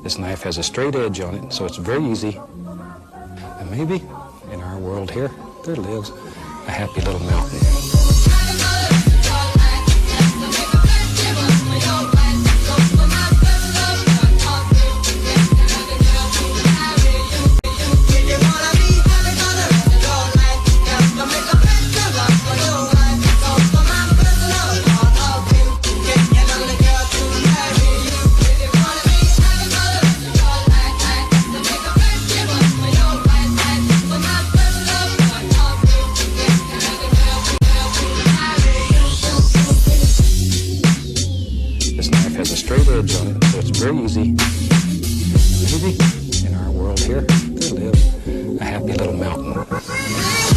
This knife has a straight edge on it, so it's very easy. And maybe in our world here, there lives a happy little mountain. Has a straight edge on it, so it's very easy. Maybe in our world here, there lives a happy little mountain.